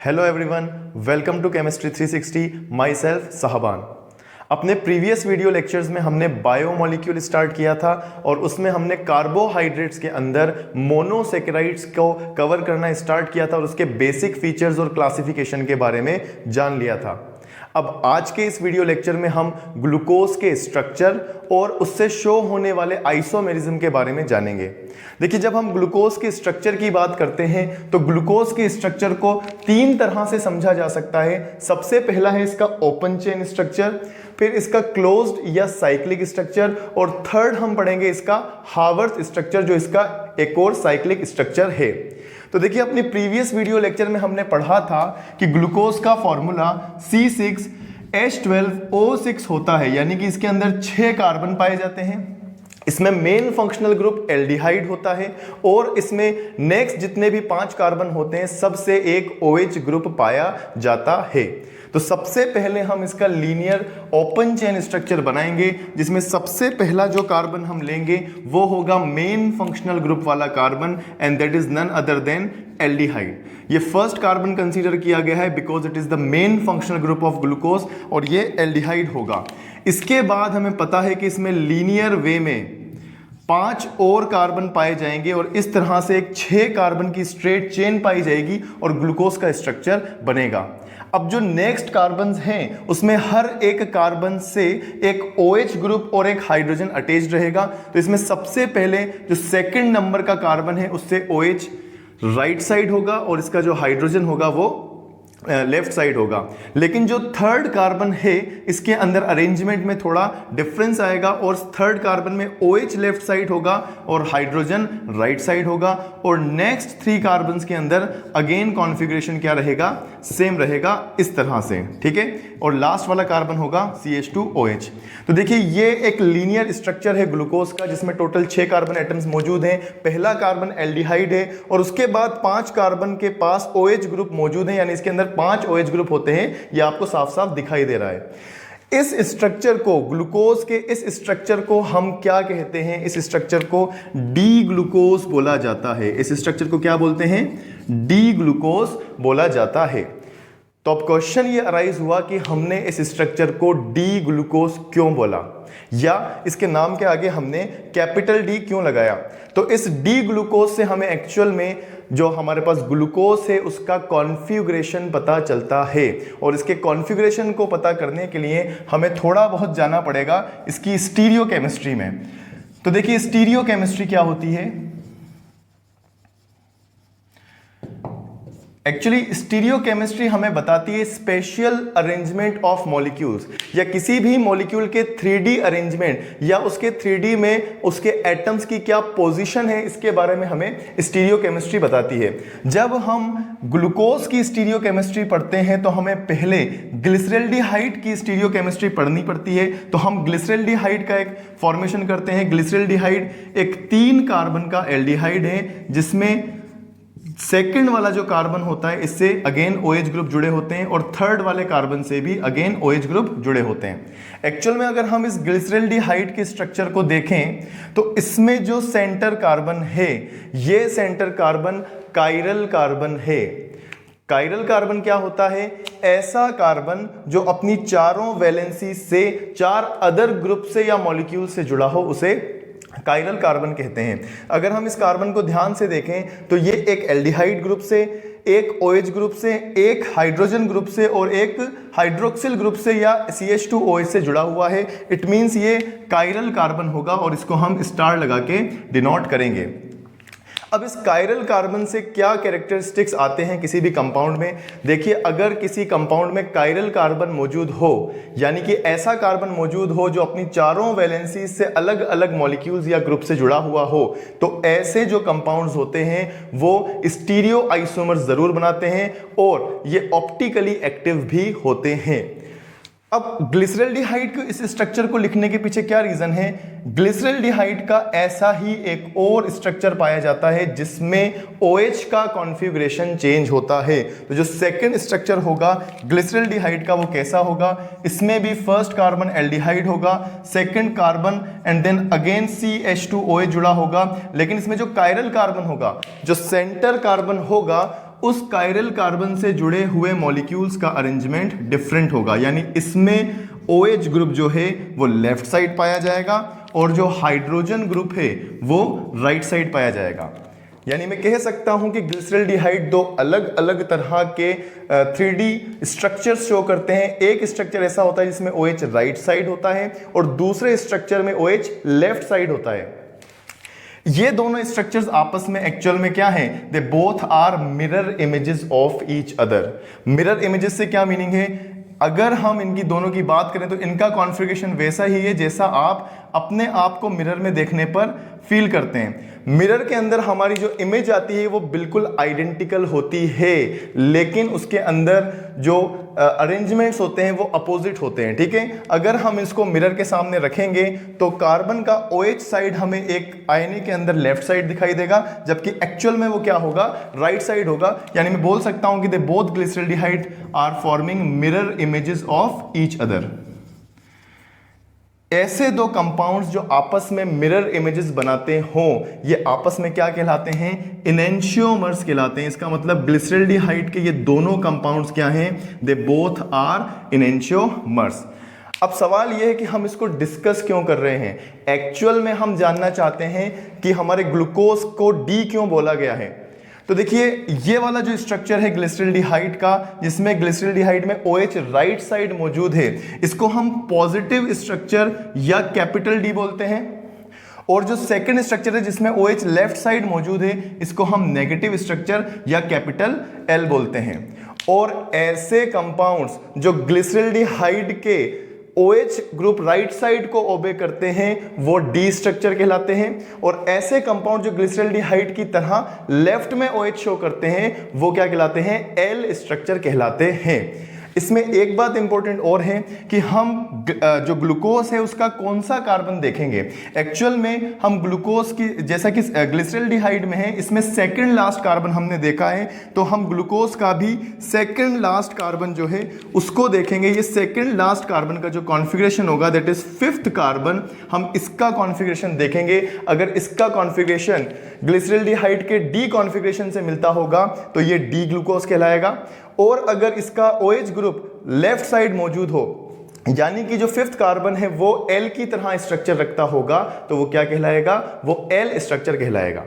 Hello everyone, welcome to chemistry 360। Myself Sahban. अपने previous video lectures में हमने biomolecule start किया था और उसमें हमने कार्बोहाइड्रेट्स के अंदर मोनोसेकेराइड्स को कवर करना स्टार्ट किया था और उसके बेसिक फीचर्स और क्लासिफिकेशन के बारे में जान लिया था। अब आज के इस वीडियो लेक्चर में हम ग्लूकोज के स्ट्रक्चर और उससे शो होने वाले आइसोमेरिज्म के बारे में जानेंगे। देखिए, जब हम ग्लूकोज के स्ट्रक्चर की बात करते हैं तो ग्लूकोज के स्ट्रक्चर को तीन तरह से समझा जा सकता है। सबसे पहला है इसका ओपन चेन स्ट्रक्चर, फिर इसका क्लोज्ड या साइक्लिक स्ट्रक्चर और थर्ड हम पढ़ेंगे इसका हावर्थ स्ट्रक्चर, जो इसका एक और साइक्लिक स्ट्रक्चर है। तो देखिए, अपनी प्रीवियस वीडियो लेक्चर में हमने पढ़ा था कि ग्लूकोज का फॉर्मूला C6H12O6 होता है, यानी कि इसके अंदर 6 कार्बन पाए जाते हैं। इसमें मेन फंक्शनल ग्रुप एल्डिहाइड होता है और इसमें नेक्स्ट जितने भी 5 कार्बन होते हैं सबसे एक OH ग्रुप पाया जाता है। तो सबसे पहले हम इसका लीनियर ओपन चेन स्ट्रक्चर बनाएंगे, जिसमें सबसे पहला जो कार्बन हम लेंगे वो होगा मेन फंक्शनल ग्रुप वाला carbon, and that is none other than aldehyde. ये फर्स्ट कार्बन कंसीडर किया गया है because it is the main functional group of glucose और ये एल्डिहाइड होगा। इसके बाद हमें पता है कि इसमें लीनियर वे में 5 और कार्बन पाए जाएंगे और इस तरह से एक 6 कार्बन की स्ट्रेट चेन पाई जाएगी और ग्लूकोज का स्ट्रक्चर बनेगा। अब जो नेक्स्ट कार्बन्स हैं उसमें हर एक कार्बन से एक OH ग्रुप और एक हाइड्रोजन अटैच्ड रहेगा। तो इसमें सबसे पहले जो सेकंड नंबर का कार्बन है उससे OH राइट साइड होगा और इसका जो हाइड्रोजन होगा वो लेफ्ट साइड होगा। लेकिन जो थर्ड कार्बन है इसके अंदर अरेंजमेंट में थोड़ा डिफरेंस आएगा और थर्ड कार्बन में OH लेफ्ट साइड होगा और हाइड्रोजन राइट साइड होगा। और नेक्स्ट 3 कार्बन्स के अंदर अगेन कॉन्फ़िगरेशन क्या रहेगा, सेम रहेगा इस तरह से, ठीक है। और लास्ट वाला कार्बन होगा CH2OH। तो देखिए, ये एक लीनियर स्ट्रक्चर है ग्लूकोज का, जिसमें टोटल 6 कार्बन एटम्स मौजूद हैं। पहला कार्बन एल्डिहाइड है और उसके बाद 5 कार्बन के पास OH ग्रुप मौजूद है, यानी इसके अंदर 5 OH ग्रुप होते हैं। ये आपको साफ साफ दिखाई दे रहा है। इस स्ट्रक्चर को, ग्लूकोज के इस स्ट्रक्चर को हम क्या कहते हैं? इस स्ट्रक्चर को डी ग्लूकोज बोला जाता है। इस स्ट्रक्चर को क्या बोलते हैं? डी ग्लूकोज बोला जाता है। तो अब क्वेश्चन ये अराइज हुआ कि हमने इस स्ट्रक्चर को डी ग्लूकोज क्यों बोला, या इसके नाम के आगे हमने कैपिटल डी क्यों लगाया। तो इस डी ग्लूकोज से हमें एक्चुअल में जो हमारे पास ग्लूकोज है उसका कॉन्फ़िगरेशन पता चलता है, और इसके कॉन्फ़िगरेशन को पता करने के लिए हमें थोड़ा बहुत जाना पड़ेगा इसकी स्टीरियोकेमिस्ट्री में। तो देखिए, स्टीरियोकेमिस्ट्री क्या होती है? एक्चुअली स्टीरियोकेमिस्ट्री हमें बताती है स्पेशल अरेंजमेंट ऑफ मॉलिक्यूल्स, या किसी भी मॉलिक्यूल के 3D अरेंजमेंट या उसके 3D में उसके एटम्स की क्या पोजीशन है, इसके बारे में हमें स्टीरियोकेमिस्ट्री बताती है। जब हम ग्लूकोज की स्टीरियोकेमिस्ट्री पढ़ते हैं तो हमें पहले ग्लिसरल्डिहाइड की स्टीरियोकेमिस्ट्री पढ़नी पड़ती है। तो हम ग्लिसरल्डिहाइड का एक फॉर्मेशन करते हैं। ग्लिसरल्डिहाइड एक 3 कार्बन का एल्डिहाइड है, जिसमें सेकंड वाला जो कार्बन होता है इससे अगेन OH ग्रुप जुड़े होते हैं और थर्ड वाले कार्बन से भी अगेन OH ग्रुप जुड़े होते हैं। एक्चुअल में अगर हम इस ग्लिसरल्डिहाइड के स्ट्रक्चर को देखें तो इसमें जो सेंटर कार्बन है, ये सेंटर कार्बन कायरल कार्बन है। कायरल कार्बन क्या होता है? ऐसा कार्बन जो अपनी चारों वैलेंसी से 4 अदर ग्रुप से या मॉलिक्यूल से जुड़ा हो, उसे कायरल कार्बन कहते हैं। अगर हम इस कार्बन को ध्यान से देखें तो ये एक एल्डिहाइड ग्रुप से, एक OH ग्रुप से, एक हाइड्रोजन ग्रुप से और एक हाइड्रोक्सिल ग्रुप से या CH2OH से जुड़ा हुआ है। इट मींस ये कायरल कार्बन होगा और इसको हम स्टार लगा के डिनोट करेंगे। अब इस कायरल कार्बन से क्या कैरेक्टरिस्टिक्स आते हैं किसी भी कंपाउंड में? देखिए, अगर किसी कंपाउंड में कायरल कार्बन मौजूद हो, यानी कि ऐसा कार्बन मौजूद हो जो अपनी चारों वैलेंसी से अलग अलग मॉलिक्यूल्स या ग्रुप से जुड़ा हुआ हो, तो ऐसे जो कंपाउंड्स होते हैं वो स्टीरियो आइसोमर्स जरूर बनाते हैं और ये ऑप्टिकली एक्टिव भी होते हैं। अब ग्लिसरल्डिहाइड के इस स्ट्रक्चर को लिखने के पीछे क्या रीजन है? ग्लिसरल्डिहाइड का ऐसा ही एक और स्ट्रक्चर पाया जाता है जिसमें OH का कॉन्फ़िगरेशन चेंज होता है। तो जो सेकंड स्ट्रक्चर होगा ग्लिसरल्डिहाइड का, वो कैसा होगा? इसमें भी फर्स्ट कार्बन एल्डिहाइड होगा, second carbon and then again CH2OH जुड़ा होगा। लेकिन इसमें जो कायरल कार्बन होगा, जो सेंटर कार्बन होगा, उस कायरल कार्बन से जुड़े हुए मॉलिक्यूल्स का अरेंजमेंट डिफरेंट होगा, यानी इसमें OH ग्रुप जो है वो लेफ्ट साइड पाया जाएगा और जो हाइड्रोजन ग्रुप है वो राइट साइड पाया जाएगा। यानी मैं कह सकता हूं कि ग्लिसरल्डिहाइड दो अलग अलग तरह के 3D स्ट्रक्चर्स शो करते हैं। एक स्ट्रक्चर ऐसा होता है जिसमें OH राइट साइड होता है और दूसरे स्ट्रक्चर में OH लेफ्ट साइड होता है। ये दोनों स्ट्रक्चर्स आपस में एक्चुअल में क्या है, they both are mirror images of each other. Mirror images से क्या मीनिंग है, अगर हम इनकी दोनों की बात करें तो इनका कॉन्फ़िगरेशन वैसा ही है जैसा आप अपने आप को मिरर में देखने पर फील करते हैं। मिरर के अंदर हमारी जो इमेज आती है वो बिल्कुल आइडेंटिकल होती है, लेकिन उसके अंदर जो अरेंजमेंट्स होते हैं वो अपोजिट होते हैं। ठीक है, अगर हम इसको मिरर के सामने रखेंगे तो कार्बन का OH साइड हमें एक आईने के अंदर लेफ्ट साइड दिखाई देगा, जबकि एक्चुअल में वो क्या होगा, राइट साइड होगा। यानी मैं बोल सकता हूं कि they both glyceraldehyde are forming mirror images of each other. ऐसे दो कंपाउंड्स जो आपस में मिरर इमेजेस बनाते हों, ये आपस में क्या कहलाते हैं, इनेंशियोमर्स कहलाते हैं। इसका मतलब ग्लिसरल्डिहाइड के ये दोनों कंपाउंड्स क्या हैं, दे बोथ आर इनेंशियोमर्स। अब सवाल ये है कि हम इसको डिस्कस क्यों कर रहे हैं। एक्चुअल में हम जानना चाहते हैं कि हमारे ग्लूकोज को डी क्यों बोला गया है। तो देखिए, ये वाला जो स्ट्रक्चर है ग्लिसरल्डिहाइड का, जिसमें ग्लिसरल्डिहाइड में OH राइट साइड मौजूद है, इसको हम पॉजिटिव स्ट्रक्चर या कैपिटल डी बोलते हैं। और जो सेकंड स्ट्रक्चर है जिसमें OH लेफ्ट साइड मौजूद है, इसको हम नेगेटिव स्ट्रक्चर या कैपिटल L बोलते हैं। और ऐसे कंपाउंड्स जो ग्लिसरल्डिहाइड के OH ग्रुप राइट साइड को ओबे करते हैं वो डी स्ट्रक्चर कहलाते हैं, और ऐसे कंपाउंड जो ग्लिसरल्डिहाइड की तरह लेफ्ट में OH शो करते हैं वो क्या कहलाते हैं, L स्ट्रक्चर कहलाते हैं। इसमें एक बात इंपॉर्टेंट और है कि हम जो ग्लूकोज है उसका कौन सा कार्बन देखेंगे। एक्चुअल में हम ग्लूकोज की, जैसा कि ग्लिसरल्डिहाइड में है, इसमें सेकंड लास्ट कार्बन हमने देखा है, तो हम ग्लूकोज का भी सेकंड लास्ट कार्बन जो है उसको देखेंगे। ये सेकंड लास्ट कार्बन का जो कॉन्फ़िगरेशन होगा, दैट इज 5th कार्बन, हम इसका कॉन्फ़िगरेशन देखेंगे। अगर इसका कॉन्फ़िगरेशन ग्लिसरल्डिहाइड के डी कॉन्फ़िगरेशन से मिलता होगा तो ये डी ग्लूकोज कहलाएगा, और अगर इसका OH ग्रुप लेफ्ट साइड मौजूद हो, यानी कि जो 5th कार्बन है वो L की तरह स्ट्रक्चर रखता होगा, तो वो क्या कहलाएगा, वो L स्ट्रक्चर कहलाएगा।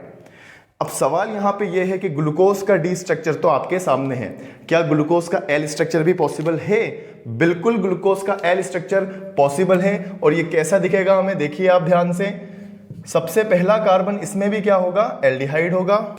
अब सवाल यहां पे ये है कि ग्लूकोज का डी स्ट्रक्चर तो आपके सामने है, क्या ग्लूकोज का L स्ट्रक्चर भी पॉसिबल है? बिल्कुल ग्लूकोज का L स्ट्रक्चर पॉसिबल है। और ये कैसा दिखेगा हमें, देखिए आप ध्यान से। सबसे पहला कार्बन इसमें भी क्या होगा, एल्डिहाइड होगा।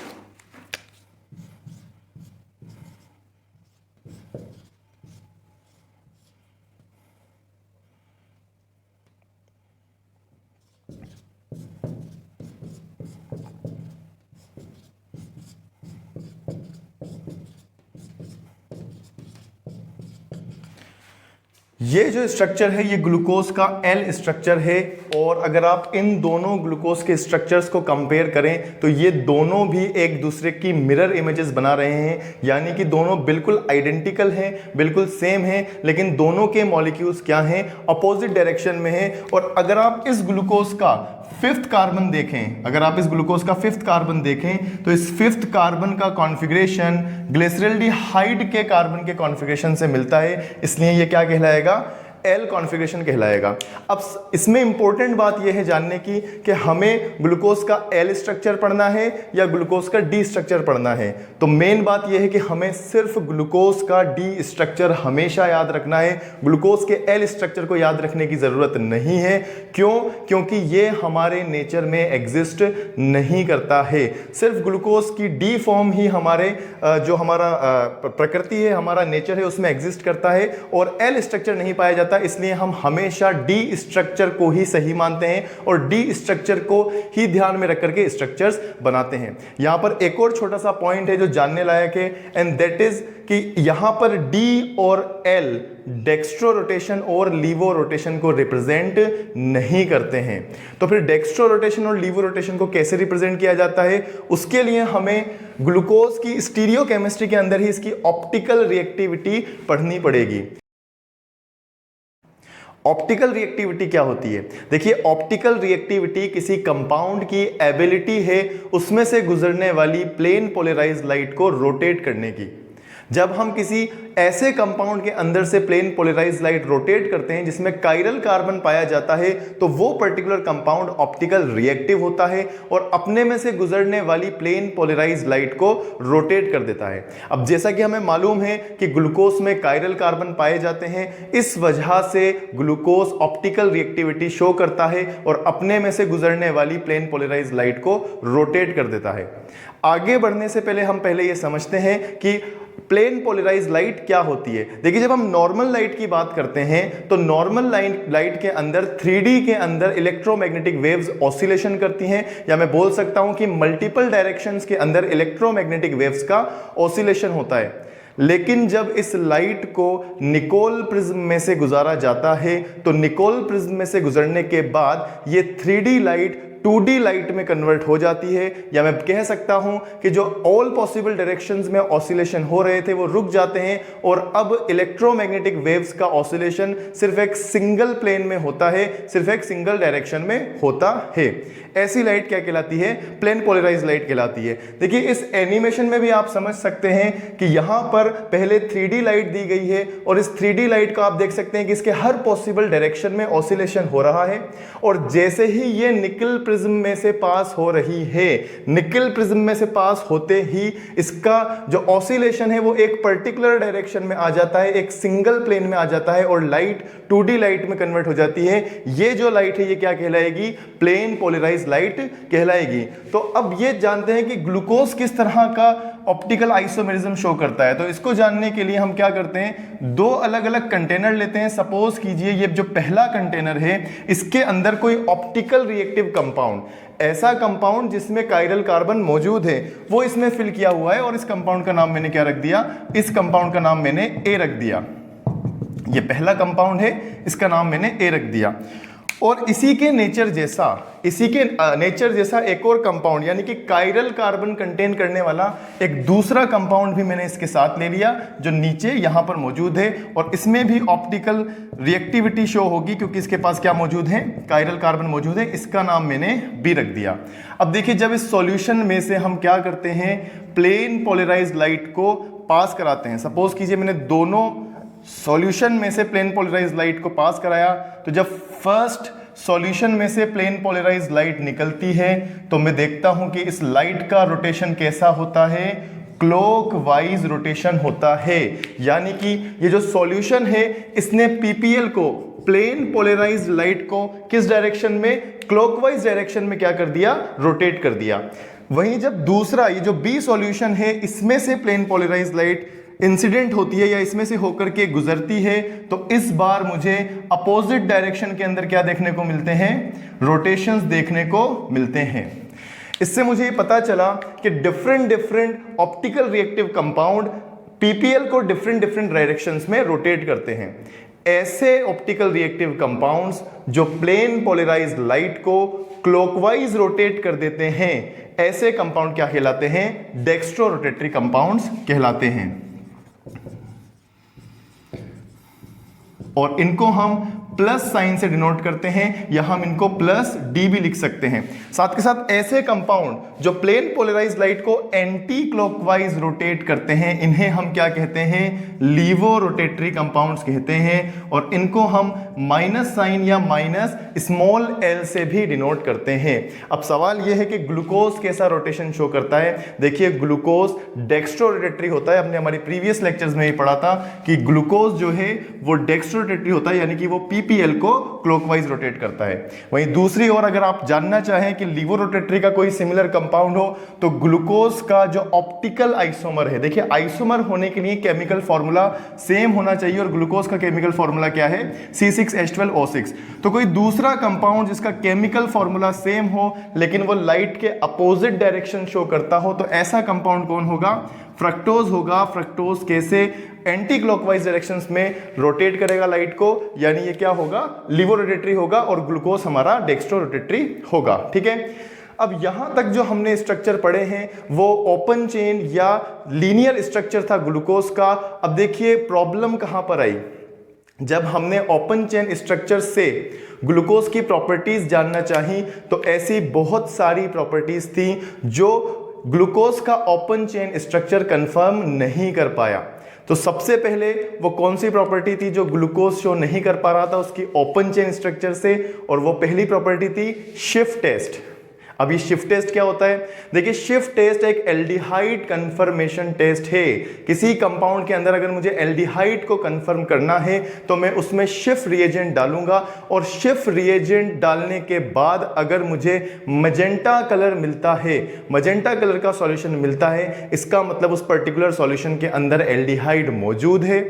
ये जो स्ट्रक्चर है ये ग्लूकोज का L स्ट्रक्चर है, और अगर आप इन दोनों ग्लूकोज के स्ट्रक्चर्स को कंपेयर करें तो ये दोनों भी एक दूसरे की मिरर इमेजेस बना रहे हैं, यानी कि दोनों बिल्कुल आइडेंटिकल हैं, बिल्कुल सेम हैं, लेकिन दोनों के मॉलिक्यूल्स क्या हैं, अपोजिट डायरेक्शन में हैं। और अगर आप इस ग्लूकोज का 5th कार्बन देखें, अगर आप इस ग्लूकोज का 5th कार्बन देखें तो इस 5th कार्बन का कॉन्फ़िगरेशन ग्लिसरल्डिहाइड के कार्बन के कॉन्फ़िगरेशन से मिलता है, इसलिए ये क्या कहलाएगा, L कॉन्फ़िगरेशन कहलाएगा। अब इसमें इंपॉर्टेंट बात यह है जानने की कि हमें ग्लूकोज का L स्ट्रक्चर पढ़ना है या ग्लूकोज का D स्ट्रक्चर पढ़ना है। तो मेन बात यह है कि हमें सिर्फ ग्लूकोज का D स्ट्रक्चर हमेशा याद रखना है, ग्लूकोज के L स्ट्रक्चर को याद रखने की ज़रूरत नहीं है। क्यों? क्योंकि ये हमारे नेचर में एग्जिस्ट नहीं करता है। सिर्फ ग्लूकोज की D फॉर्म ही हमारे जो हमारा प्रकृति है, हमारा नेचर है, उसमें एग्जिस्ट करता है, और L स्ट्रक्चर नहीं पाया जाता। इसलिए हम हमेशा डी स्ट्रक्चर को ही सही मानते हैं और डी स्ट्रक्चर को ही ध्यान में रख करके स्ट्रक्चर्स बनाते हैं। यहां पर एक और छोटा सा पॉइंट है जो जानने लायक है, एंड दैट इज कि यहां पर डी और एल डेक्स्ट्रो रोटेशन और लीवो रोटेशन को रिप्रेजेंट नहीं करते हैं। तो फिर डेक्स्ट्रो रोटेशन और लीवो रोटेशन को कैसे रिप्रेजेंट किया जाता है, उसके लिए हमें ग्लूकोज की स्टीरियोकेमिस्ट्री के अंदर ही इसकी ऑप्टिकल रिएक्टिविटी पढ़नी पड़ेगी। ऑप्टिकल रिएक्टिविटी क्या होती है? देखिए, ऑप्टिकल रिएक्टिविटी किसी कंपाउंड की एबिलिटी है उसमें से गुजरने वाली प्लेन पोलराइज्ड लाइट को रोटेट करने की। जब हम किसी ऐसे कंपाउंड के अंदर से प्लेन पोलराइज्ड लाइट रोटेट करते हैं जिसमें कायरल कार्बन पाया जाता है, तो वो पर्टिकुलर कंपाउंड ऑप्टिकल रिएक्टिव होता है और अपने में से गुजरने वाली प्लेन पोलराइज्ड लाइट को रोटेट कर देता है। अब जैसा कि हमें मालूम है कि ग्लूकोज में कायरल कार्बन पाए जाते हैं, इस वजह से ग्लूकोज ऑप्टिकल रिएक्टिविटी शो करता है और अपने में से गुजरने वाली प्लेन पोलराइज्ड लाइट को रोटेट कर देता है। आगे बढ़ने से पहले हम ये समझते हैं कि प्लेन पोलराइज्ड लाइट क्या होती है। देखिए, जब हम नॉर्मल लाइट की बात करते हैं तो नॉर्मल लाइट के अंदर 3D के अंदर इलेक्ट्रोमैग्नेटिक वेव्स ऑसिलेशन करती हैं, या मैं बोल सकता हूं कि मल्टीपल डायरेक्शंस के अंदर इलेक्ट्रोमैग्नेटिक वेव्स का ऑसिलेशन होता है। लेकिन जब इस लाइट को निकोल प्रिज्म में से गुजारा जाता है तो निकोल प्रिज्म में से गुजरने के बाद ये 3D लाइट 2D लाइट में कन्वर्ट हो जाती है, या मैं कह सकता हूं कि जो ऑल पॉसिबल डायरेक्शंस में ऑसिलेशन हो रहे थे वो रुक जाते हैं और अब इलेक्ट्रोमैग्नेटिक वेव्स का ऑसिलेशन सिर्फ एक सिंगल प्लेन में होता है, सिर्फ एक सिंगल डायरेक्शन में होता है। ऐसी लाइट क्या कहलाती है? प्लेन पोलराइज्ड लाइट कहलाती है। देखिए, इस एनिमेशन में भी आप समझ सकते हैं कि यहां पर पहले 3D लाइट दी गई है और इस 3D लाइट को आप देख सकते हैं कि इसके हर पॉसिबल डायरेक्शन में ऑसिलेशन हो रहा है, और जैसे ही ये निकल प्रिज्म में से पास हो रही है, निकल प्रिज्म में से पास होते ही इसका जो ऑसिलेशन है वो एक पर्टिकुलर डायरेक्शन में आ जाता है, एक सिंगल प्लेन में आ जाता है और लाइट 2D लाइट में कन्वर्ट हो जाती है। ये जो लाइट है ये क्या कहलाएगी? प्लेन पोलराइज्ड लाइट कहलाएगी। तो अब ये जानते हैं कि ग्लूकोज किस तरह का ऑप्टिकल आइसोमेरिज्म शो करता है। तो इसको जानने के लिए हम क्या करते हैं, दो अलग अलग कंटेनर लेते हैं। सपोज कीजिए ये जो पहला कंटेनर है इसके अंदर कोई ऑप्टिकल रिएक्टिव कंपाउंड, ऐसा कंपाउंड जिसमें कायरल कार्बन मौजूद है, वो इसमें फिल किया हुआ है और इस कंपाउंड का नाम मैंने क्या रख दिया? इस कंपाउंड का नाम मैंने ए रख दिया। ये पहला कंपाउंड है, इसका नाम मैंने ए रख दिया। और इसी के नेचर जैसा एक और कंपाउंड, यानी कि कायरल कार्बन कंटेन करने वाला एक दूसरा कंपाउंड भी मैंने इसके साथ ले लिया जो नीचे यहां पर मौजूद है, और इसमें भी ऑप्टिकल रिएक्टिविटी शो होगी क्योंकि इसके पास क्या मौजूद है? कायरल कार्बन मौजूद है। इसका नाम मैंने बी रख दिया। अब देखिए, जब इस सॉल्यूशन में से हम क्या करते हैं, प्लेन पोलराइज्ड लाइट को पास कराते हैं। सपोज कीजिए मैंने दोनों सॉल्यूशन में से प्लेन पोलराइज्ड लाइट को पास कराया, तो जब फर्स्ट सॉल्यूशन में से प्लेन पोलराइज्ड लाइट निकलती है तो मैं देखता हूं कि इस लाइट का रोटेशन कैसा होता है? क्लॉकवाइज रोटेशन होता है। यानी कि ये जो सॉल्यूशन है इसने पीपीएल को, प्लेन पोलराइज्ड लाइट को किस डायरेक्शन में? क्लॉकवाइज डायरेक्शन में क्या कर दिया? रोटेट कर दिया। वहीं जब दूसरा ये जो बी सॉल्यूशन है इसमें से प्लेन पोलराइज्ड लाइट इंसिडेंट होती है या इसमें से होकर के गुजरती है, तो इस बार मुझे अपोजिट डायरेक्शन के अंदर क्या देखने को मिलते हैं? रोटेशंस देखने को मिलते हैं। इससे मुझे पता चला कि different optical reactive compound PPL को डिफरेंट डायरेक्शंस में रोटेट करते हैं। ऐसे ऑप्टिकल रिएक्टिव कंपाउंड्स जो प्लेन पोलराइज्ड लाइट को क्लॉकवाइज रोटेट कर देते हैं, ऐसे कंपाउंड क्या कहलाते हैं? डेक्स्ट्रो रोटेटरी कंपाउंड्स कहलाते हैं। और इनको हम प्लस साइन से डिनोट करते हैं, या हम इनको प्लस डी भी लिख सकते हैं। साथ के साथ ऐसे कंपाउंड जो प्लेन पोलराइज्ड लाइट को एंटी क्लॉकवाइज रोटेट करते हैं, इन्हें हम क्या कहते हैं? लीवो रोटेटरी कंपाउंड्स कहते हैं। और इनको हम माइनस साइन या माइनस स्मॉल एल से भी डिनोट करते हैं। अब सवाल यह है कि ग्लूकोज कैसा रोटेशन शो करता है? देखिए, ग्लूकोज डेक्स्ट्रो रोटेटरी होता है। हमने हमारी प्रीवियस लेक्चर्स में ही पढ़ा था कि ग्लूकोज जो है वो डेक्स्ट्रो रोटेटरी होता है, यानी कि वो पीपीएल को क्लॉकवाइज रोटेट करता है। वहीं दूसरी ओर अगर आप जानना चाहें कि लीवो रोटेटरी का कोई सिमिलर कंपाउंड हो, तो ग्लूकोज का जो ऑप्टिकल आइसोमर है, देखिए आइसोमर होने के लिए केमिकल फॉर्मूला सेम होना चाहिए, और ग्लूकोज का केमिकल फॉर्मूला क्या है? C6H12O6। तो कोई दूसरा कंपाउंड जिसका केमिकल फॉर्मूला सेम हो लेकिन वो लाइट के अपोजिट डायरेक्शन शो करता हो, तो ऐसा कंपाउंड कौन होगा? फ्रक्टोज होगा। फ्रक्टोज कैसे? एंटी क्लॉकवाइज डायरेक्शंस में रोटेट करेगा लाइट को, यानी ये क्या होगा? लीवो रोटेटरी होगा, और ग्लूकोज हमारा डेक्स्ट्रो रोटेटरी होगा। ठीक है, अब यहां तक जो हमने स्ट्रक्चर पढ़े हैं वो ओपन चेन या लीनियर स्ट्रक्चर था ग्लूकोज का। अब देखिए प्रॉब्लम कहां पर आई। जब हमने ओपन चेन स्ट्रक्चर से ग्लूकोज की प्रॉपर्टीज जानना चाही तो ऐसी बहुत सारी प्रॉपर्टीज थी जो ग्लूकोज का ओपन चेन स्ट्रक्चर कंफर्म नहीं कर पाया। तो सबसे पहले वो कौन सी प्रॉपर्टी थी जो ग्लूकोज शो नहीं कर पा रहा था उसकी ओपन चेन स्ट्रक्चर से, और वो पहली प्रॉपर्टी थी शिफ्ट टेस्ट। अब ये शिफ्ट टेस्ट क्या होता है? देखिए, शिफ्ट टेस्ट एक एल्डिहाइड कंफर्मेशन टेस्ट है। किसी कंपाउंड के अंदर अगर मुझे एल्डिहाइड को कंफर्म करना है तो मैं उसमें शिफ्ट रिएजेंट डालूंगा, और शिफ्ट रिएजेंट डालने के बाद अगर मुझे मजेंटा कलर मिलता है, मजेंटा कलर का सॉल्यूशन मिलता है, इसका मतलब उस पर्टिकुलर सॉल्यूशन के अंदर एल्डिहाइड मौजूद है।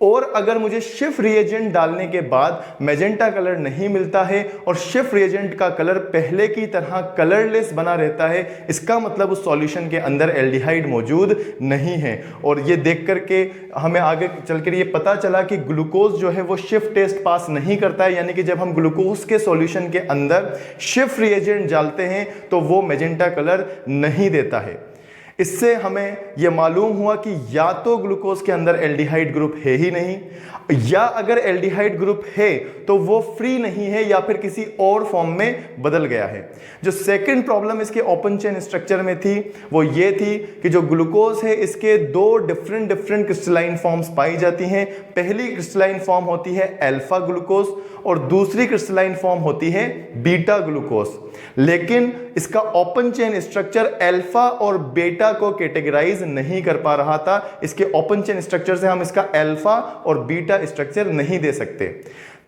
और अगर मुझे शिफ्ट रिएजेंट डालने के बाद मैजेंटा कलर नहीं मिलता है और शिफ्ट रिएजेंट का कलर पहले की तरह कलरलेस बना रहता है, इसका मतलब उस सॉल्यूशन के अंदर एल्डिहाइड मौजूद नहीं है। और ये देख करके हमें आगे चलकर ये पता चला कि ग्लूकोज जो है वो शिफ्ट टेस्ट पास नहीं करता है, यानी कि जब हम ग्लूकोज के सॉल्यूशन के अंदर शिफ्ट रिएजेंट डालते हैं तो वो मैजेंटा कलर नहीं देता है। इससे हमें यह मालूम हुआ कि या तो ग्लूकोज के अंदर एल्डिहाइड ग्रुप है ही नहीं, या अगर एल्डिहाइड ग्रुप है तो वो फ्री नहीं है या फिर किसी और फॉर्म में बदल गया है। जो सेकंड प्रॉब्लम इसके ओपन चेन स्ट्रक्चर में थी वो ये थी कि जो ग्लूकोज है इसके दो डिफरेंट क्रिस्टलाइन फॉर्म्स पाई जाती हैं। पहली क्रिस्टलाइन फॉर्म होती है अल्फा ग्लूकोज और दूसरी क्रिस्टलाइन फॉर्म होती है बीटा ग्लूकोज। लेकिन इसका ओपन चेन स्ट्रक्चर अल्फा और बीटा को कैटेगराइज नहीं कर पा रहा था। इसके ओपन चेन स्ट्रक्चर से हम इसका अल्फा और बीटा स्ट्रक्चर नहीं दे सकते।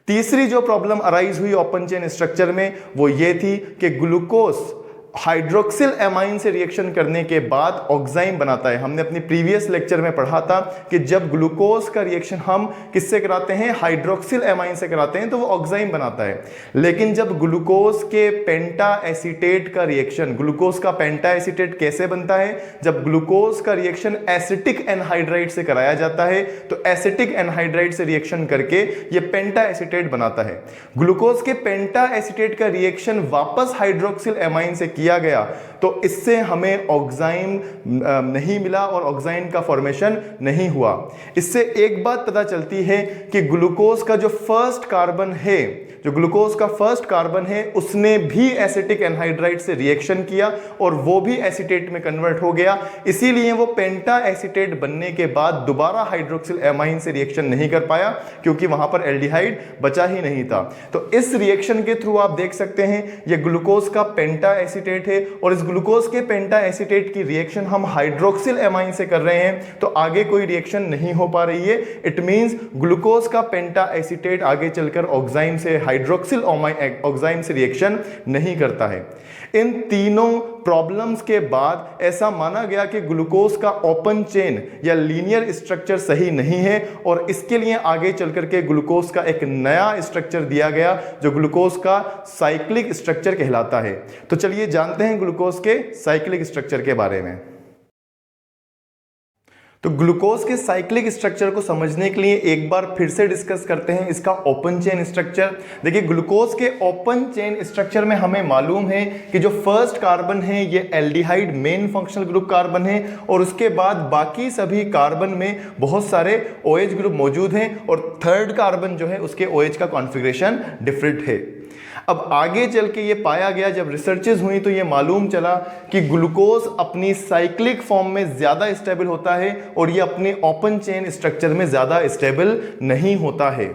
तीसरी जो प्रॉब्लम अराइज हुई ओपन चेन स्ट्रक्चर में वो ये थी कि ग्लूकोज हाइड्रोक्सिल एमाइन से रिएक्शन करने के बाद ऑक्साइम बनाता है। हमने अपनी प्रीवियस लेक्चर में पढ़ा था कि जब ग्लूकोज का रिएक्शन हम किससे कराते हैं, हाइड्रोक्सिल एमाइन से कराते हैं, तो वो ऑक्साइम बनाता है। लेकिन जब ग्लूकोज के पेंटा एसीटेट का रिएक्शन, ग्लूकोज का पेंटा एसीटेट कैसे बनता है? जब ग्लूकोज का रिएक्शन एसिटिक एनहाइड्राइड से कराया जाता है तो एसिटिक एनहाइड्राइड से रिएक्शन करके ये पेंटा एसीटेट बनाता है। ग्लूकोज के पेंटा एसीटेट का रिएक्शन वापस हाइड्रोक्सिल एमाइन से किया गया तो इससे हमें ऑक्साइम नहीं मिला और ऑक्साइम का फॉर्मेशन नहीं हुआ। इससे एक बात पता चलती है कि ग्लूकोज का जो फर्स्ट कार्बन है, जो ग्लूकोज का फर्स्ट कार्बन है, उसने भी एसिटिक एनहाइड्राइड से रिएक्शन किया और वो भी एसीटेट में कन्वर्ट हो गया। इसीलिए वो पेंटा एसीटेट बनने के बाद दोबारा हाइड्रोक्सिल एमाइन से रिएक्शन नहीं कर पाया क्योंकि वहां पर एल्डिहाइड बचा ही नहीं था। तो इस रिएक्शन के थ्रू आप देख सकते हैं ये ग्लूकोज का पेंटा एसीटेट है और इस ग्लूकोज के पेंटा एसीटेट की रिएक्शन हम हाइड्रोक्सिल एमाइन से कर रहे हैं तो आगे कोई रिएक्शन नहीं हो पा रही है। इट मींस ग्लूकोज का पेंटा एसीटेट आगे चलकर ऑक्साइम से, हाइड्रोक्सिल ऑक्साइम से रिएक्शन नहीं करता है। इन तीनों प्रॉब्लम्स के बाद ऐसा माना गया कि ग्लूकोज का ओपन चेन या लीनियर स्ट्रक्चर सही नहीं है और इसके लिए आगे चलकर के ग्लूकोज का एक नया स्ट्रक्चर दिया गया जो ग्लूकोज का साइक्लिक स्ट्रक्चर कहलाता है। तो चलिए जानते हैं ग्लूकोज के साइक्लिक स्ट्रक्चर के बारे में। तो ग्लूकोज के साइक्लिक स्ट्रक्चर को समझने के लिए एक बार फिर से डिस्कस करते हैं इसका ओपन चेन स्ट्रक्चर। देखिए, ग्लूकोज के ओपन चेन स्ट्रक्चर में हमें मालूम है कि जो फर्स्ट कार्बन है ये aldehyde main functional group carbon है और उसके बाद बाकी सभी कार्बन में बहुत सारे OH ग्रुप मौजूद हैं और थर्ड कार्बन जो है उसके OH का कॉन्फ़िगरेशन डिफरेंट है। अब आगे चल के ये पाया गया, जब रिसर्चेज हुई तो ये मालूम चला कि ग्लूकोज अपनी साइक्लिक फॉर्म में ज़्यादा स्टेबल होता है और ये अपने ओपन चेन स्ट्रक्चर में ज़्यादा स्टेबल नहीं होता है।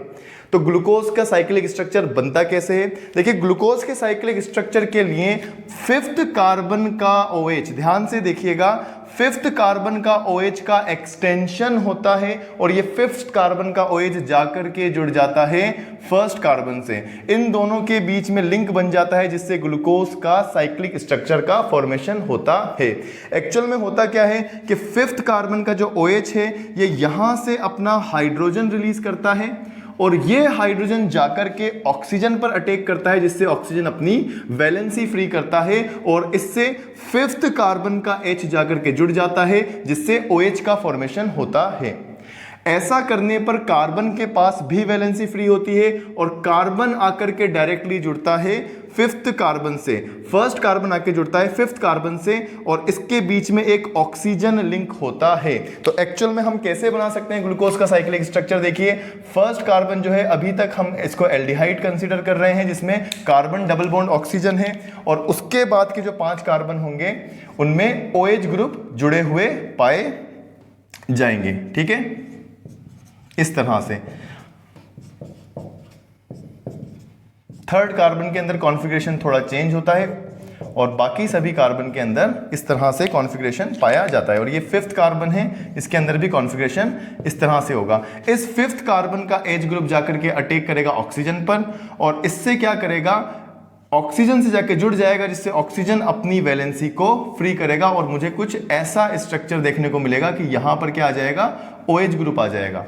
तो ग्लूकोज का साइक्लिक स्ट्रक्चर बनता कैसे है? देखिए, ग्लूकोज के साइक्लिक स्ट्रक्चर के लिए फिफ्थ कार्बन का OH, ध्यान से देखिएगा, फिफ्थ कार्बन का OH का एक्सटेंशन होता है और ये फिफ्थ कार्बन का OH जाकर के जुड़ जाता है फर्स्ट कार्बन से। इन दोनों के बीच में लिंक बन जाता है जिससे ग्लूकोज का साइक्लिक स्ट्रक्चर का फॉर्मेशन होता है। एक्चुअल में होता क्या है कि फिफ्थ कार्बन का जो OH है ये यहां से अपना हाइड्रोजन रिलीज करता है और ये हाइड्रोजन जाकर के ऑक्सीजन पर अटैक करता है जिससे ऑक्सीजन अपनी वैलेंसी फ्री करता है और इससे फिफ्थ कार्बन का H जाकर के जुड़ जाता है जिससे OH का फॉर्मेशन होता है। ऐसा करने पर कार्बन के पास भी वैलेंसी फ्री होती है और कार्बन आकर के डायरेक्टली जुड़ता है फिफ्थ कार्बन से। फर्स्ट कार्बन आके जुड़ता है फिफ्थ कार्बन से और इसके बीच में एक ऑक्सीजन लिंक होता है। तो एक्चुअल में हम कैसे बना सकते हैं ग्लूकोज का साइक्लिक स्ट्रक्चर? देखिए, फर्स्ट कार्बन जो है अभी तक हम इसको एल्डिहाइड कंसीडर कर रहे हैं जिसमें कार्बन डबल बॉन्ड ऑक्सीजन है, और उसके बाद के जो 5 कार्बन होंगे उनमें OH ग्रुप जुड़े हुए पाए जाएंगे। ठीक है, इस तरह से थर्ड कार्बन के अंदर कॉन्फ़िगरेशन थोड़ा चेंज होता है और बाकी सभी कार्बन के अंदर इस तरह से कॉन्फ़िगरेशन पाया जाता है। और ये फिफ्थ कार्बन है, इसके अंदर भी कॉन्फ़िगरेशन इस तरह से होगा। इस फिफ्थ कार्बन का H ग्रुप जाकर के अटैक करेगा ऑक्सीजन पर और इससे क्या करेगा, ऑक्सीजन से जाके जुड़ जाएगा, जिससे ऑक्सीजन अपनी वैलेंसी को फ्री करेगा और मुझे कुछ ऐसा स्ट्रक्चर देखने को मिलेगा कि यहां पर क्या आ जाएगा, OH ग्रुप आ जाएगा।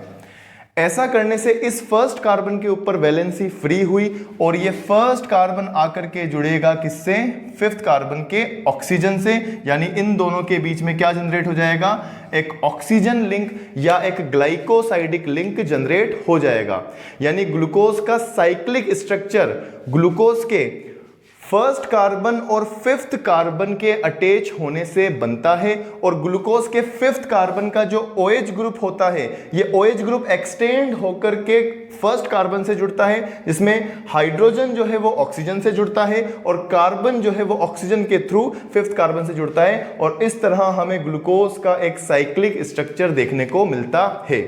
ऐसा करने से इस फर्स्ट कार्बन के ऊपर वैलेंसी फ्री हुई और ये फर्स्ट कार्बन आकर के जुड़ेगा किससे, फिफ्थ कार्बन के ऑक्सीजन से, यानी इन दोनों के बीच में क्या जनरेट हो जाएगा, एक ऑक्सीजन लिंक या एक ग्लाइकोसाइडिक लिंक जनरेट हो जाएगा। यानी ग्लूकोज का साइक्लिक स्ट्रक्चर ग्लूकोज के फर्स्ट कार्बन और फिफ्थ कार्बन के अटैच होने से बनता है और ग्लूकोज के फिफ्थ कार्बन का जो OH ग्रुप होता है, ये OH ग्रुप एक्सटेंड होकर के फर्स्ट कार्बन से जुड़ता है, जिसमें हाइड्रोजन जो है वो ऑक्सीजन से जुड़ता है और कार्बन जो है वो ऑक्सीजन के थ्रू फिफ्थ कार्बन से जुड़ता है और इस तरह हमें ग्लूकोज का एक साइक्लिक स्ट्रक्चर देखने को मिलता है।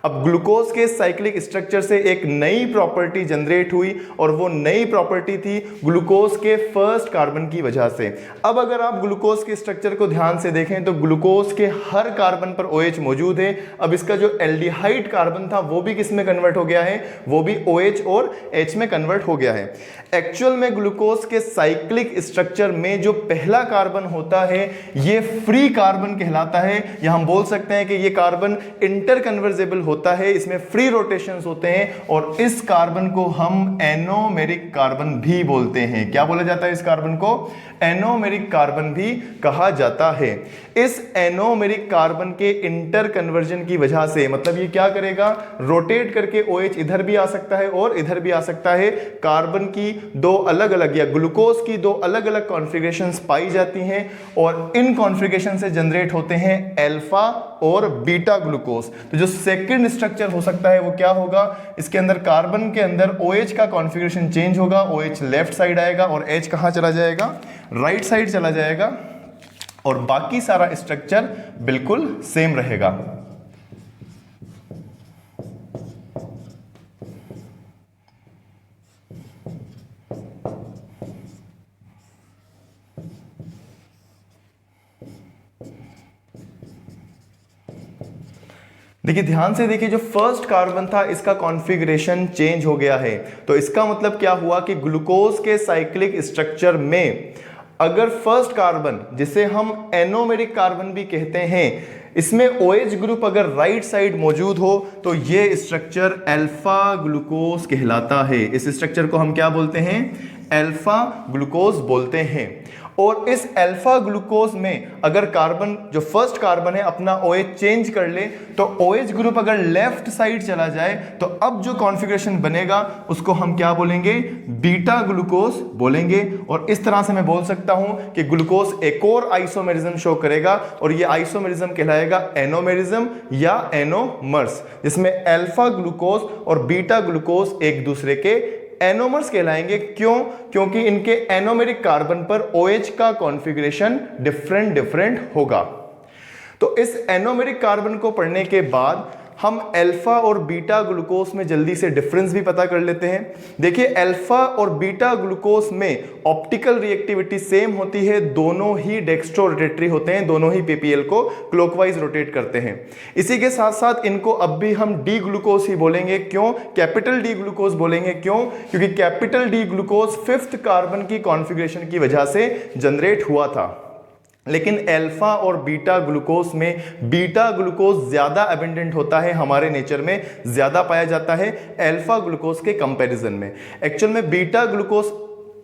अब ग्लूकोज के साइक्लिक स्ट्रक्चर से एक नई प्रॉपर्टी जनरेट हुई और वो नई प्रॉपर्टी थी ग्लूकोज के फर्स्ट कार्बन की वजह से। अब अगर आप ग्लूकोज के स्ट्रक्चर को ध्यान से देखें तो ग्लूकोज के हर कार्बन पर OH मौजूद है। अब इसका जो एल्डिहाइड कार्बन था वो भी किस में कन्वर्ट हो गया है, वो भी OH और H में कन्वर्ट हो गया है। एक्चुअल में ग्लूकोज के साइक्लिक स्ट्रक्चर में जो पहला कार्बन होता है ये फ्री कार्बन कहलाता है, या हम बोल सकते हैं कि ये कार्बन इंटरकन्वर्जेबल होता है, इसमें फ्री रोटेशंस होते हैं और इस कार्बन को हम एनोमेरिक कार्बन भी बोलते हैं। क्या बोला जाता है इस कार्बन को, एनोमेरिक कार्बन भी कहा जाता है। इस एनोमेरिक कार्बन के इंटर कन्वर्जन की वजह से, मतलब ये क्या करेगा, रोटेट करके OH इधर भी आ सकता है और इधर भी आ सकता है। कार्बन की दो अलग अलग या ग्लूकोज की दो अलग अलग कॉन्फ़िगरेशंस पाई जाती हैं और इन कॉन्फ़िगरेशन से जनरेट होते हैं अल्फा और बीटा ग्लूकोज। तो जो सेकंड स्ट्रक्चर हो सकता है वो क्या होगा, इसके अंदर कार्बन के अंदर OH का कॉन्फ़िगरेशन चेंज होगा, OH लेफ्ट साइड आएगा और H कहां चला जाएगा, राइट साइड चला जाएगा और बाकी सारा स्ट्रक्चर बिल्कुल सेम रहेगा। देखिए ध्यान से देखिए, जो फर्स्ट कार्बन था इसका कॉन्फ़िगरेशन चेंज हो गया है। तो इसका मतलब क्या हुआ कि ग्लूकोज के साइक्लिक स्ट्रक्चर में अगर फर्स्ट कार्बन, जिसे हम एनोमेरिक कार्बन भी कहते हैं, इसमें OH ग्रुप अगर राइट साइड मौजूद हो तो ये स्ट्रक्चर अल्फा ग्लूकोज कहलाता है। इस स्ट्रक्चर को हम क्या बोलते हैं, अल्फा ग्लूकोज बोलते हैं। और इस अल्फा ग्लूकोज में अगर कार्बन, जो फर्स्ट कार्बन है, अपना OH चेंज कर ले तो OH ग्रुप अगर लेफ्ट साइड चला जाए तो अब जो कॉन्फ़िगरेशन बनेगा उसको हम क्या बोलेंगे, बीटा ग्लूकोज बोलेंगे। और इस तरह से मैं बोल सकता हूं कि ग्लूकोज एक और आइसोमेरिज्म शो करेगा और ये आइसोमेरिज्म कहलाएगा एनोमेरिज्म या एनोमर्स, जिसमें अल्फा ग्लूकोज और बीटा ग्लूकोज एक दूसरे के एनोमर्स कहलाएंगे। क्यों? क्योंकि इनके एनोमेरिक कार्बन पर OH का कॉन्फ़िगरेशन डिफरेंट होगा। तो इस एनोमेरिक कार्बन को पढ़ने के बाद हम अल्फा और बीटा ग्लूकोज में जल्दी से डिफरेंस भी पता कर लेते हैं। देखिए अल्फा और बीटा ग्लूकोज में ऑप्टिकल रिएक्टिविटी सेम होती है, दोनों ही डेक्स्ट्रो रोटेटरी होते हैं, दोनों ही PPL को क्लॉकवाइज रोटेट करते हैं। इसी के साथ साथ इनको अब भी हम डी ग्लूकोज ही बोलेंगे। क्यों कैपिटल डी ग्लूकोज बोलेंगे? क्यों? क्योंकि capital D glucose fifth carbon की कॉन्फ़िगरेशन की वजह से जनरेट हुआ था। लेकिन अल्फा और बीटा ग्लूकोज में बीटा ग्लूकोज ज्यादा एबंडेंट होता है, हमारे नेचर में ज्यादा पाया जाता है अल्फा ग्लूकोज के कंपैरिजन में। एक्चुअल में बीटा ग्लूकोज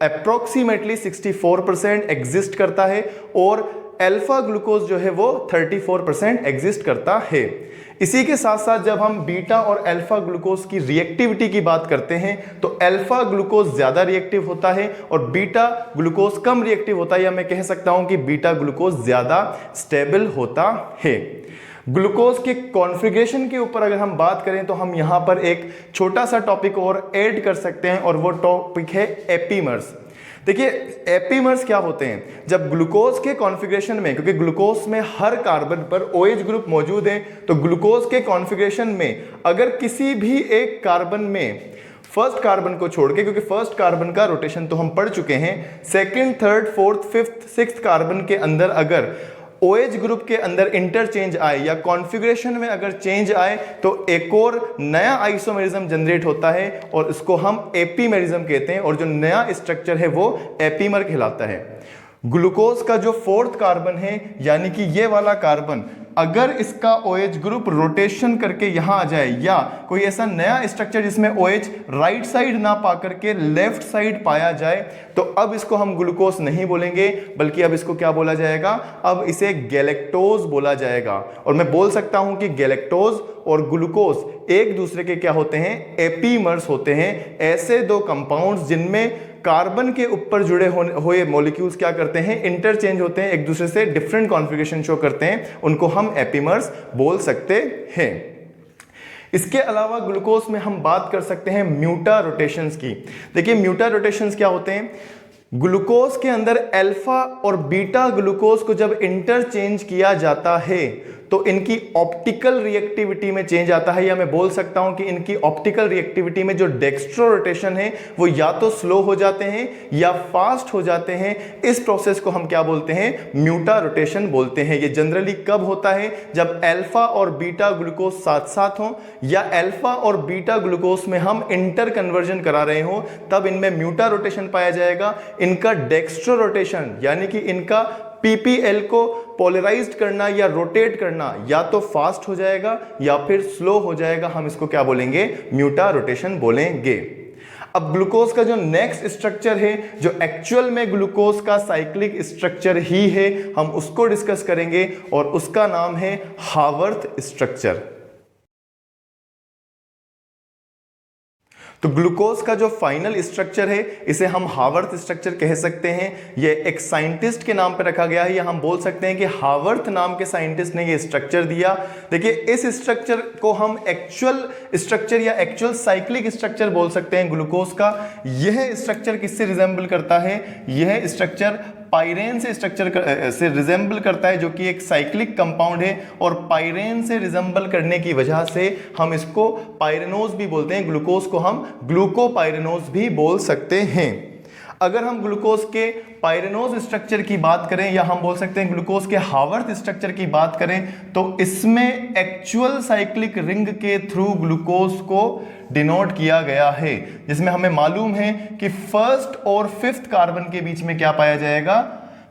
अप्रोक्सीमेटली 64% एग्जिस्ट करता है और अल्फा ग्लूकोज जो है वो 34% एग्जिस्ट करता है। इसी के साथ साथ जब हम बीटा और अल्फा ग्लूकोज की रिएक्टिविटी की बात करते हैं तो अल्फा ग्लूकोज ज्यादा रिएक्टिव होता है और बीटा ग्लूकोज कम रिएक्टिव होता है, या मैं कह सकता हूं कि बीटा ग्लूकोज ज्यादा स्टेबल होता है। ग्लूकोज के कॉन्फ़िगरेशन के ऊपर अगर हम बात करें तो हम यहां पर एक छोटा सा टॉपिक और ऐड कर सकते हैं और वो टॉपिक है एपीमर्स। देखिए एपीमर्स क्या होते हैं, जब ग्लूकोज के कॉन्फ़िगरेशन में, क्योंकि ग्लूकोज में हर कार्बन पर OH ग्रुप मौजूद है, तो ग्लूकोज के कॉन्फ़िगरेशन में अगर किसी भी एक कार्बन में फर्स्ट कार्बन को छोड़ के, क्योंकि फर्स्ट कार्बन का रोटेशन तो हम पढ़ चुके हैं, second, third, fourth, fifth, sixth carbon के अंदर अगर OH ग्रुप के अंदर इंटरचेंज आए या कॉन्फ़िगरेशन में अगर चेंज आए तो एक और नया आइसोमेरिज्म जनरेट होता है और इसको हम एपीमेरिज्म कहते हैं, और जो नया स्ट्रक्चर है वो एपीमर कहलाता है। ग्लूकोज का जो फोर्थ कार्बन है, यानी कि ये वाला कार्बन, अगर इसका OH ग्रुप रोटेशन करके यहां आ जाए या कोई ऐसा नया स्ट्रक्चर जिसमें OH राइट साइड ना पा करके लेफ्ट साइड पाया जाए, तो अब इसको हम ग्लूकोज नहीं बोलेंगे, बल्कि अब इसको क्या बोला जाएगा, अब इसे गैलेक्टोज बोला जाएगा। और मैं बोल सकता हूं कि गैलेक्टोज और ग्लूकोज एक दूसरे के क्या होते हैं, एपीमर्स होते हैं। ऐसे दो कंपाउंड्स जिनमें कार्बन के ऊपर जुड़े हुए मॉलिक्यूल्स क्या करते हैं, इंटरचेंज होते हैं, एक दूसरे से डिफरेंट कॉन्फ़िगरेशन शो करते हैं, उनको हम एपीमर्स बोल सकते हैं। इसके अलावा ग्लूकोज में हम बात कर सकते हैं म्यूटा रोटेशंस की। देखिए म्यूटा रोटेशंस क्या होते हैं, ग्लूकोज के अंदर अल्फा और बीटा ग्लूकोज को जब इंटरचेंज किया जाता है तो इनकी ऑप्टिकल रिएक्टिविटी में चेंज आता है, या मैं बोल सकता हूं कि इनकी ऑप्टिकल रिएक्टिविटी में जो डेक्स्ट्रो रोटेशन है वो या तो स्लो हो जाते हैं या फास्ट हो जाते हैं। इस प्रोसेस को हम क्या बोलते हैं, म्यूटा रोटेशन बोलते हैं। ये जनरली कब होता है, जब अल्फा और बीटा ग्लूकोज साथ साथ हो या अल्फा और बीटा ग्लूकोज में हम इंटर कन्वर्जन करा रहे हो, तब इनमें म्यूटा रोटेशन पाया जाएगा। इनका डेक्स्ट्रो रोटेशन यानी कि इनका PPL को पोलराइज्ड करना या रोटेट करना या तो फास्ट हो जाएगा या फिर स्लो हो जाएगा, हम इसको क्या बोलेंगे, म्यूटा रोटेशन बोलेंगे। अब ग्लूकोज का जो नेक्स्ट स्ट्रक्चर है, जो एक्चुअल में ग्लूकोज का साइक्लिक स्ट्रक्चर ही है, हम उसको डिस्कस करेंगे और उसका नाम है हावर्थ स्ट्रक्चर। तो ग्लूकोज का जो फाइनल स्ट्रक्चर है इसे हम हावर्थ स्ट्रक्चर कह सकते हैं। ये एक साइंटिस्ट के नाम पर रखा गया है, या हम बोल सकते हैं कि हावर्थ नाम के साइंटिस्ट ने ये स्ट्रक्चर दिया। देखिए इस स्ट्रक्चर को हम एक्चुअल स्ट्रक्चर या एक्चुअल साइक्लिक स्ट्रक्चर बोल सकते हैं ग्लूकोज का। यह स्ट्रक्चर किससे रिजेंबल करता है, यह स्ट्रक्चर पाइरेन से स्ट्रक्चर से रिजेंबल करता है, जो कि एक साइक्लिक कंपाउंड है, और पाइरेन से रिजेंबल करने की वजह से हम इसको पाइरेनोज भी बोलते हैं। ग्लूकोज को हम ग्लूकोपाइरेनोज भी बोल सकते हैं। अगर हम ग्लूकोज के पाइरेनोज स्ट्रक्चर की बात करें, या हम बोल सकते हैं ग्लूकोज के हावर्थ स्ट्रक्चर की बात करें, तो इसमें एक्चुअल साइक्लिक रिंग के थ्रू ग्लूकोज को डिनोट किया गया है, जिसमें हमें मालूम है कि फर्स्ट और फिफ्थ कार्बन के बीच में क्या पाया जाएगा,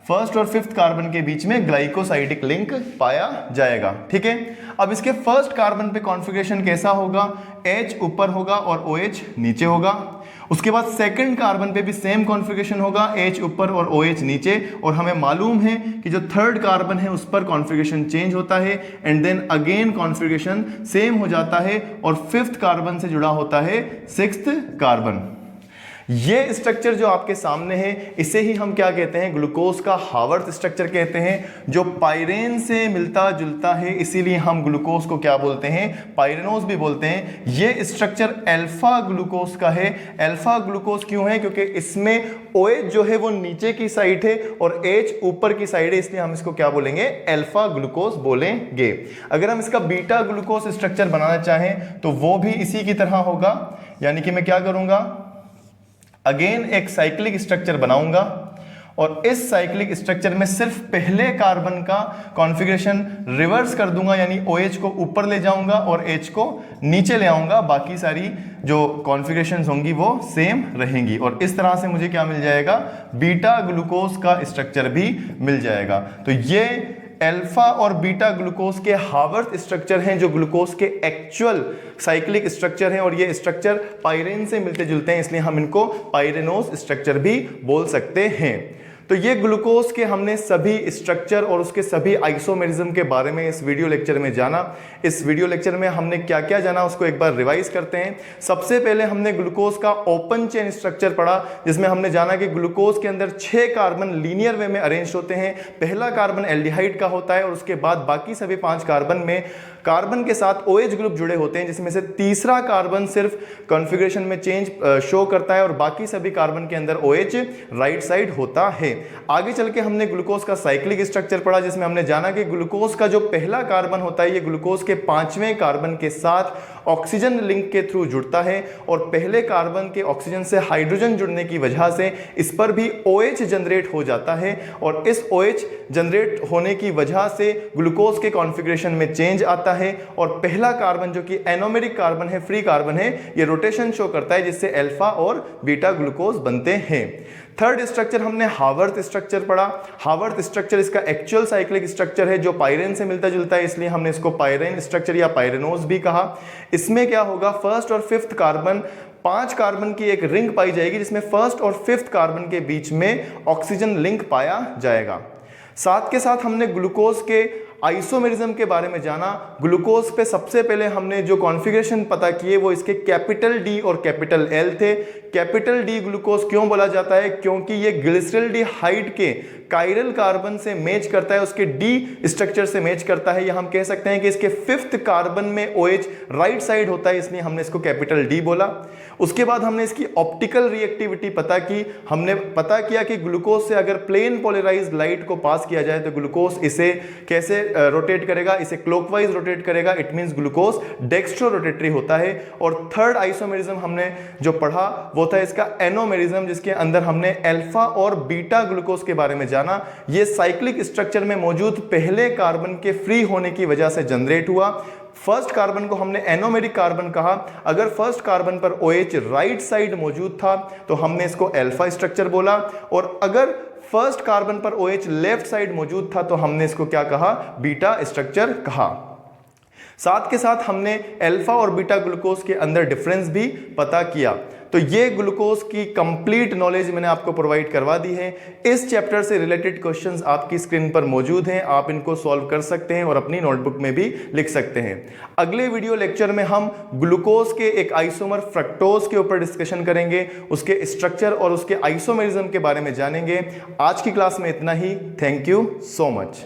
फर्स्ट और फिफ्थ कार्बन के बीच में ग्लाइकोसाइडिक लिंक पाया जाएगा। ठीक है, अब इसके फर्स्ट कार्बन पे कॉन्फ़िगरेशन कैसा होगा, H ऊपर होगा और OH नीचे होगा। उसके बाद सेकंड कार्बन पे भी सेम कॉन्फ़िगरेशन होगा, H ऊपर और OH नीचे। और हमें मालूम है कि जो थर्ड कार्बन है उस पर कॉन्फ़िगरेशन चेंज होता है and then again configuration same हो जाता है, और फिफ्थ कार्बन से जुड़ा होता है सिक्स्थ कार्बन। ये स्ट्रक्चर जो आपके सामने है इसे ही हम क्या कहते हैं, ग्लूकोज का हावर्थ स्ट्रक्चर कहते हैं, जो पाइरेन से मिलता जुलता है, इसीलिए हम ग्लूकोज को क्या बोलते हैं, पाइरेनोज भी बोलते हैं। ये स्ट्रक्चर अल्फा ग्लूकोज का है। अल्फा ग्लूकोज क्यों है, क्योंकि इसमें OH जो है वो नीचे की साइड है और H ऊपर की साइड है, इसलिए हम इसको क्या बोलेंगे, अल्फा ग्लूकोज बोलेंगे। अगर हम इसका बीटा ग्लूकोज स्ट्रक्चर बनाना चाहें तो वो भी इसी की तरह होगा, यानी कि मैं क्या करूंगा, अगेन एक साइक्लिक स्ट्रक्चर बनाऊंगा और इस साइक्लिक स्ट्रक्चर में सिर्फ पहले कार्बन का कॉन्फ़िगरेशन रिवर्स कर दूंगा, यानी OH को ऊपर ले जाऊंगा और H को नीचे ले आऊंगा। बाकी सारी जो कॉन्फ़िगरेशंस होंगी वो सेम रहेंगी, और इस तरह से मुझे क्या मिल जाएगा, बीटा ग्लूकोज का स्ट्रक्चर भी मिल जाएगा। तो ये अल्फा और बीटा ग्लूकोज के हावर्थ स्ट्रक्चर हैं, जो ग्लूकोज के एक्चुअल साइक्लिक स्ट्रक्चर हैं, और ये स्ट्रक्चर पाइरेन से मिलते जुलते हैं, इसलिए हम इनको पाइरेनोज स्ट्रक्चर भी बोल सकते हैं। तो ये ग्लूकोज के हमने सभी स्ट्रक्चर और उसके सभी आइसोमेरिज्म के बारे में इस वीडियो लेक्चर में जाना। इस वीडियो लेक्चर में हमने क्या क्या जाना उसको एक बार रिवाइज करते हैं। सबसे पहले हमने ग्लूकोज का ओपन चेन स्ट्रक्चर पढ़ा, जिसमें हमने जाना कि ग्लूकोज के अंदर 6 कार्बन लीनियर वे में अरेंज होते हैं। पहला कार्बन एल्डिहाइड का होता है और उसके बाद बाकी सभी 5 कार्बन में कार्बन के साथ OH ग्रुप जुड़े होते हैं, जिसमें से तीसरा कार्बन सिर्फ कॉन्फ़िगरेशन में चेंज शो करता है और बाकी सभी कार्बन के अंदर OH राइट साइड होता है। आगे चल के हमने ग्लूकोज का साइक्लिक स्ट्रक्चर पढ़ा, जिसमें हमने जाना कि ग्लूकोज का जो पहला कार्बन होता है ये ग्लूकोज के 5वें कार्बन के साथ ऑक्सीजन लिंक के थ्रू जुड़ता है और पहले कार्बन के ऑक्सीजन से हाइड्रोजन जुड़ने की वजह से इस पर भी OH जनरेट हो जाता है और इस OH जनरेट होने की वजह से ग्लूकोज के कॉन्फ़िगरेशन में चेंज आता है और पहला कार्बन जो कि एनोमेरिक कार्बन है, फ्री कार्बन है, ये रोटेशन शो करता है जिससे अल्फा और बीटा ग्लूकोज बनते हैं। थर्ड स्ट्रक्चर हमने हावर्थ स्ट्रक्चर पढ़ा। हावर्थ स्ट्रक्चर इसका एक्चुअल साइक्लिक स्ट्रक्चर है जो पाइरेन से मिलता जुलता है, इसलिए हमने इसको पाइरेन स्ट्रक्चर या पाइरेनोज भी कहा। इसमें क्या होगा, फर्स्ट और फिफ्थ कार्बन 5 कार्बन की एक रिंग पाई जाएगी जिसमें फर्स्ट और फिफ्थ कार्बन के बीच में ऑक्सीजन लिंक पाया जाएगा। साथ के साथ हमने ग्लूकोज के आइसोमेरिज्म के बारे में जाना। ग्लूकोज पे सबसे पहले हमने जो कॉन्फ़िगरेशन पता किए वो इसके कैपिटल D और कैपिटल L थे। कैपिटल D ग्लूकोज क्यों बोला जाता है, क्योंकि ये ग्लिसरल्डिहाइड के कायरल कार्बन से मैच करता है, उसके D स्ट्रक्चर से मैच करता है, या हम कह सकते हैं कि इसके 5th कार्बन में OH राइट साइड होता है, इसलिए हमने इसको कैपिटल D बोला। उसके बाद हमने इसकी ऑप्टिकल रिएक्टिविटी पता की। हमने पता किया कि ग्लूकोज से अगर प्लेन पोलराइज्ड लाइट को पास किया जाए तो ग्लूकोज इसे कैसे रोटेट करेगा, इसे क्लॉकवाइज रोटेट करेगा, it means glucose dextrorotatory होता है। और थर्ड आइसोमेरिज्म हमने जो पढ़ा वो था इसका एनोमेरिज्म, जिसके अंदर हमने अल्फा और बीटा ग्लूकोज के बारे में जाना। ये साइक्लिक स्ट्रक्चर में मौजूद पहले कार्बन के फ्री होने की वजह से जनरेट हुआ। फर्स्ट कार्बन को हमने एनोमेरिक कार्बन कहा। अगर फर्स्ट कार्बन पर OH राइट साइड मौजूद था तो हमने इसको अल्फा स्ट्रक्चर बोला, और अगर फर्स्ट कार्बन पर OH लेफ्ट साइड मौजूद था तो हमने इसको क्या कहा, बीटा स्ट्रक्चर कहा। साथ के साथ हमने अल्फा और बीटा ग्लूकोज के अंदर डिफरेंस भी पता किया। तो ये ग्लूकोज की कंप्लीट नॉलेज मैंने आपको प्रोवाइड करवा दी है। इस चैप्टर से रिलेटेड क्वेश्चंस आपकी स्क्रीन पर मौजूद हैं, आप इनको सॉल्व कर सकते हैं और अपनी नोटबुक में भी लिख सकते हैं। अगले वीडियो लेक्चर में हम ग्लूकोज के एक आइसोमर फ्रक्टोज के ऊपर डिस्कशन करेंगे, उसके स्ट्रक्चर और उसके आइसोमेरिज्म के बारे में जानेंगे। आज की क्लास में इतना ही। Thank you so much.